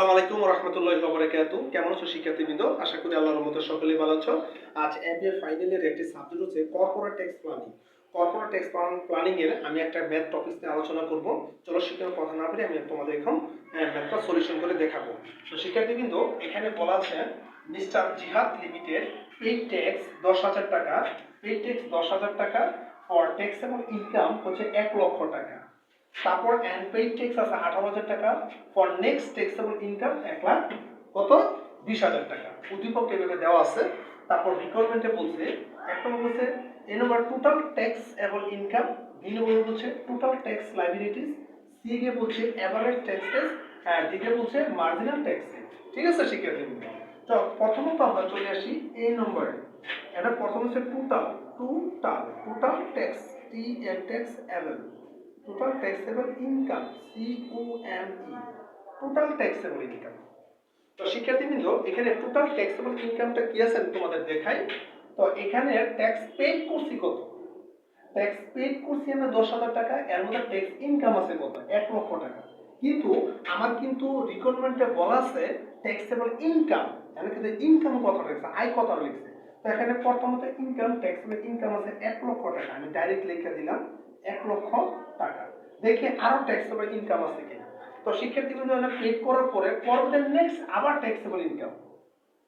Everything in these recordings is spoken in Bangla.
আসসালামু আলাইকুম ওয়া রাহমাতুল্লাহি ওয়া বারাকাতুহু। কেমন আছো শিক্ষার্থীবৃন্দ? আশা করি আল্লাহর রহমতে সকলেই ভালো আছো। আজ এমবিএ ফাইনালের একটি সাবজেক্ট হচ্ছে corporate tax planning. Corporate tax planning এর আমি একটা ম্যাথ টপিক নিয়ে আলোচনা করব। চলো শিক্ষার কথা না বলে আমি তোমাদের এখন ম্যাথটা সলিউশন করে দেখাবো। তো শিক্ষার্থীবৃন্দ, এখানে বলা আছে মিস্টার জিহাদ লিমিটেড পেইড ট্যাক্স 10,000 টাকা, পেইড ট্যাক্স 10,000 টাকা ফর ট্যাক্সেবল ইনকাম হচ্ছে 1 লক্ষ টাকা। তারপর আনপেইড ট্যাক্স আছে 18,000 টাকা, for next taxable income 1 lakh কত 20,000 টাকা। উদ্দীপক এভাবে দেওয়া আছে। তারপর রিকোয়ারমেন্টে বলছে, এক নম্বর বলছে এ নম্বর টোটাল ট্যাক্সেবল ইনকাম, বি নম্বর বলছে total tax liabilities, C K বলছে এভারেজ ট্যাক্সেস, ডি কে বলছে মার্জিনাল ট্যাক্সেস। ঠিক আছে শিক্ষার্থীবৃন্দ? তো প্রথমত আমরা চলে আসি এ নম্বরে। এটা প্রথম হচ্ছে total tax, T L taxable, total taxable income, COME, total taxable income. তো শিক্ষার্থীবৃন্দ, এখানে টোটাল ট্যাক্সেবল ইনকামটা কি আছে আমি তোমাদের দেখাই। তো এখানে ট্যাক্স পেড করছি কত? ট্যাক্স পেড করছি আমরা 10,000 টাকা, এর মধ্যে ট্যাক্স ইনকাম আছে কত? 1 লক্ষ টাকা। কিন্তু আমার কিন্তু রিকোয়ারমেন্টে বলা আছে ট্যাক্সেবল ইনকাম, এখানে কিন্তু ইনকাম কত লিখছে, আয় কত লিখছে। তো এখানে প্রথমত ইনকাম, ট্যাক্সেবল ইনকাম আছে 1 লক্ষ টাকা, আমি ডাইরেক্ট লিখে দিলাম 1 লক্ষ টাকা। দেখে আরো ট্যাক্সেবল ইনকাম আছে কিনা। তো শিক্ষার্থীবৃন্দ, পেড করার পরে পরবর্তী নেক্সট আবার ট্যাক্সেবল ইনকাম,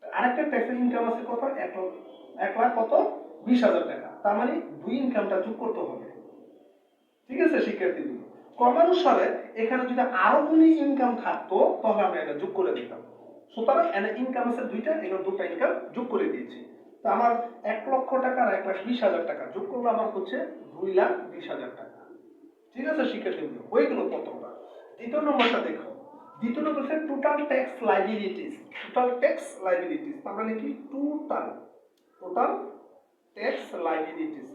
আরেকটা ট্যাক্সেবল ইনকাম আছে কত? 1 লাখ কত 20,000 টাকা। তার মানে দুই ইনকামটা যোগ করতে হবে। ঠিক আছে শিক্ষার্থীবৃন্দ? ক্রমানুসারে এখানে যদি আরো কোনো ইনকাম থাকতো তবে আমরা এটা যোগ করে দিতাম। সুতরাং এখানে ইনকাম আছে দুইটা, এখানে দুটো ইনকাম যোগ করে দিয়েছি। তো আমার 1 লক্ষ টাকা আর 1,20,000 টাকা যোগ করলে আমার হচ্ছে 2,20,000 টাকা। ঠিক আছে শিক্ষার্থীবৃন্দ? হয়ে গেল প্রথমটা। দ্বিতীয় নম্বরটা দেখো। দ্বিতীয় নম্বর হচ্ছে total tax liabilities. Total tax liabilities আমরা লিখি total tax liabilities,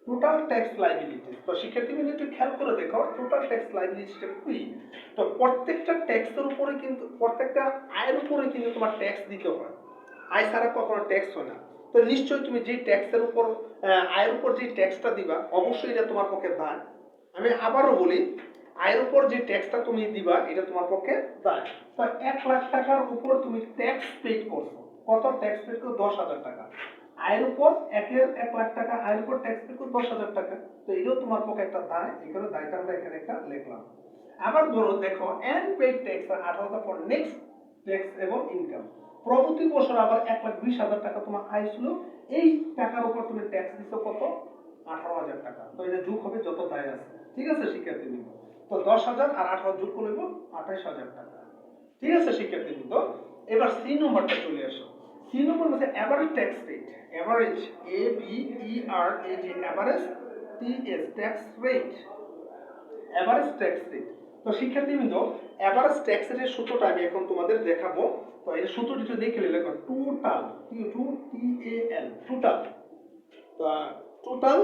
total tax liabilities. তো শিক্ষার্থীবৃন্দ একটু খেয়াল করে দেখো টোটাল ট্যাক্স লায়াবিলিটিসটা কি। তো প্রত্যেকটা ট্যাক্সের উপরে কিন্তু, প্রত্যেকটা আয়ের উপরে কিন্তু তোমার ট্যাক্স দিতে হয়। আয় ছাড়া কখনো ট্যাক্স হয় না। তো নিশ্চয়ই তুমি যে ট্যাক্সের উপর, আয়ের উপর যে ট্যাক্সটা দিবা, অবশ্যই এটা তোমার পক্ষে দায়। আমি আবারও বলি, আয়ের উপর যে ট্যাক্সটা তুমি দিবা এটা তোমার পক্ষে দায়। তো 1 লাখ টাকার উপর তুমি ট্যাক্স পেড করছো, কত ট্যাক্স পেড করো? 10,000 টাকা। আয়ের উপর 1 লাখ টাকা আয়ের উপর ট্যাক্স পেড করো 10,000 টাকা। তো এটাও তোমার পক্ষে একটা দায়, এই কারণে দায়টা আমরা এখানে একটা লিখলাম। আবার ধরো দেখো unpaid tax 18,000 for next tax এবং ইনকাম। পরবর্তী বছর আবার 1,20,000 টাকা তোমার আয় ছিল, এই টাকার উপর তুমি ট্যাক্স দিছো কত? 18,000 টাকা। তো এটা যোগ হবে যত দায় আছে। ঠিক আছে শিক্ষার্থীবৃন্দ? তো 10,000 আর 18 যোগ করলে 28,000 টাকা। ঠিক আছে শিক্ষার্থীবৃন্দ? এবার সি নম্বরটা চলে আসো। সি নম্বর হচ্ছে average tax rate. Average, AVERAG, average TS tax rate, average tax rate. তো শিক্ষার্থীবৃন্দ, এভারেজ ট্যাক্স রেটের সূত্রটা আমি এখন তোমাদের দেখাবো। তো এই সূত্রটি একটু দেখে নিলে, total TAL total, total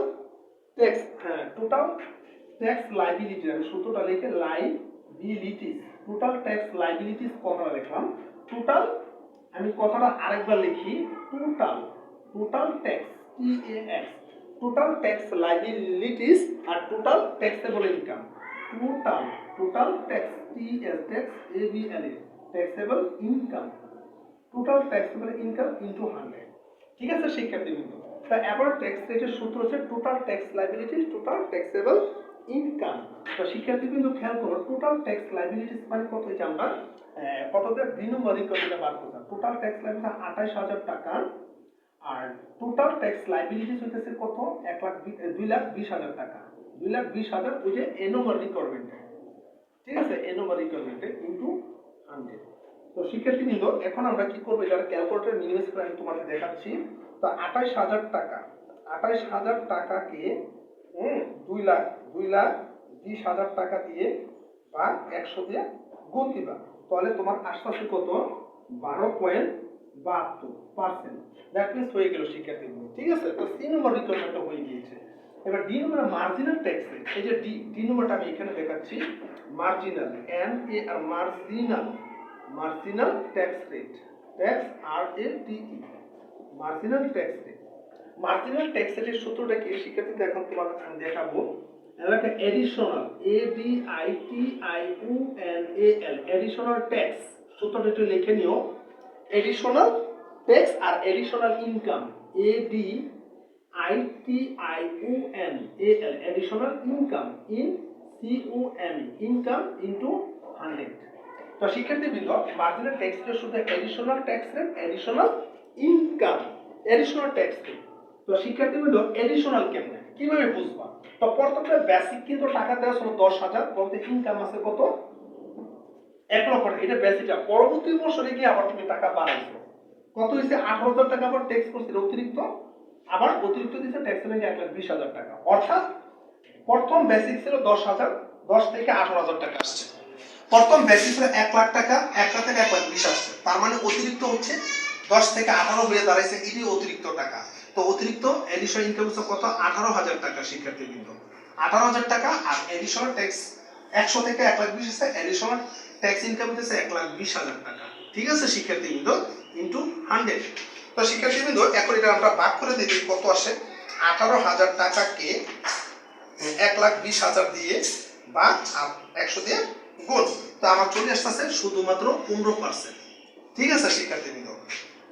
tax, total tax liability, আমি সূত্রটা লিখে লায়াবিলিটিস, টোটাল ট্যাক্স লায়াবিলিটিস কথাটা লিখলাম। টোটাল, আমি কথাটা আরেকবার লিখি, total tax, TAX, total tax liabilities আর total taxable income. Total tax, TS tax, ABL taxable income, total taxable income into 100। ঠিক আছে শিক্ষার্থীবৃন্দ? তা এভারেজ ট্যাক্স রেটের সূত্র হচ্ছে total tax liabilities, total taxable income. তো শিক্ষার্থীবৃন্দ খেয়াল করো, টোটাল ট্যাক্স লায়াবিলিটিস মানে কত হচ্ছে, আমরা কত দিয়ে 2 নম্বর রিকোয়ারমেন্টে বার করলাম। টোটাল ট্যাক্স লায়াবিলিটি 28,000 টাকা, আর টোটাল ট্যাক্স লায়াবিলিটিস হইতেছে কত? 2,20,000 টাকা। 2,20,000 ওই যে এ নম্বর রিকোয়ারমেন্টে। ঠিক আছে, এ নম্বর রিকোয়ারমেন্টে ইনটু 100। তো শিক্ষার্থীবৃন্দ, এখন আমরা কি করবো, এটা ক্যালকুলেটর মিনিমাইজ করে আমি তোমাদের দেখাচ্ছি। তো 28,000 টাকা, 28,000 টাকাকে 2,20,000 টাকা দিয়ে বা 100 দিয়ে গুণ দিবা, তাহলে তোমার আশপাশে কত? 12.72%। দ্যাট মিন্স হয়ে গেল শিক্ষার্থীবৃন্দ। ঠিক আছে? তো সি নম্বর রিকোয়ারমেন্টটা হয়ে গিয়েছে। এবার ডি নম্বরে মার্জিনাল ট্যাক্স রেট। এই যে ডি নম্বরটা আমি এখানে দেখাচ্ছি, marginal, MAR, marginal tax rate, tax RATE, marginal tax rate. Marginal tax রেটের সূত্রটা কি শিক্ষার্থীদের এখন তোমাদের আমি দেখাবো। একটা additional, ADITIONAL ADITIONAL additional tax সূত্রটা একটু লিখে নিও এডিশনাল ট্যাক্স আর additional income ADITIONAL additional income income into 100 তো শিক্ষার্থীবৃন্দ মার্জিনাল ট্যাক্স রেট শুধু additional tax rate additional income additional tax rate তো শিক্ষার্থীবৃন্দ এডিশনাল কেমনে কিভাবে বুঝবা তো প্রথমে বেসিক কিন্তু টাকা দেওয়া ছিল 10,000 বলতে ইনকাম আছে কত 1 লক্ষ টাকা এটা বেসিকটা পরবর্তী বছরে গিয়ে আবার তুমি টাকা বাড়াইছো কত হইছে 18,000 টাকা আবার ট্যাক্স করছিল অতিরিক্ত আবার অতিরিক্ত দিছে ট্যাক্স লেগে 1,20,000 টাকা অর্থাৎ প্রথম বেসিক ছিল 10,000 10 থেকে 18,000 টাকা আসছে প্রথম বেসিক ছিল 1 লাখ টাকা 1 লাখ থেকে 1,20,000 আসছে তার মানে অতিরিক্ত হচ্ছে 10 থেকে 18 হয়ে দাঁড়াইছে এটি অতিরিক্ত টাকা তো অতিরিক্ত এডিশনাল ইনকাম হচ্ছে কত 18,000 টাকা শিক্ষার্থীবৃন্দ 18,000 টাকা আর এডিশনাল ট্যাক্স 100 থেকে 1,20,000 আছে এডিশনাল ট্যাক্স ইনকাম হচ্ছে 1,20,000 টাকা ঠিক আছে শিক্ষার্থীবৃন্দ ইনটু 100 তো শিক্ষার্থীবৃন্দ এখন এটা আমরা ভাগ করে দেখি কত আসে 18,000 টাকাকে 1,20,000 দিয়ে বা 100 দিয়ে গুণ তো আমার চলে আসছে শুধুমাত্র 15% ঠিক আছে শিক্ষার্থীবৃন্দ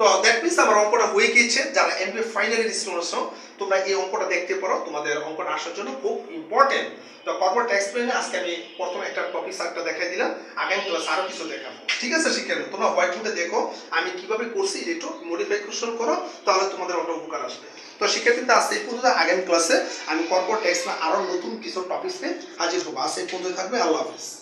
তো দ্যাট মিন্স আমার অঙ্কটা হয়ে গিয়েছে যারা এমবিএ ফাইনালের স্টুডেন্টস তোমরা এই অঙ্কটা দেখতে পারো তোমাদের অঙ্কটা আসার জন্য খুব ইম্পর্টেন্ট তো কর্পোরেট ট্যাক্স প্ল্যানে আজকে আমি প্রথমে একটা টপিক সারটা দেখাই দিলাম আগামী ক্লাস আরো কিছু দেখাবো ঠিক আছে শিক্ষার্থী তোমরা হোয়াইট বোর্ডে দেখো আমি কিভাবে করছি একটু মডিফিকেশন করো তাহলে তোমাদের অনেক উপকার আসবে তো শিক্ষার্থীরা আজকে এই পর্যন্ত আগামী ক্লাসে আমি কর্পোরেট ট্যাক্স আরো নতুন কিছু টপিকস নিয়ে হাজির হবো আজকে এই পর্যন্ত থাকবে আল্লাহ হাফেজ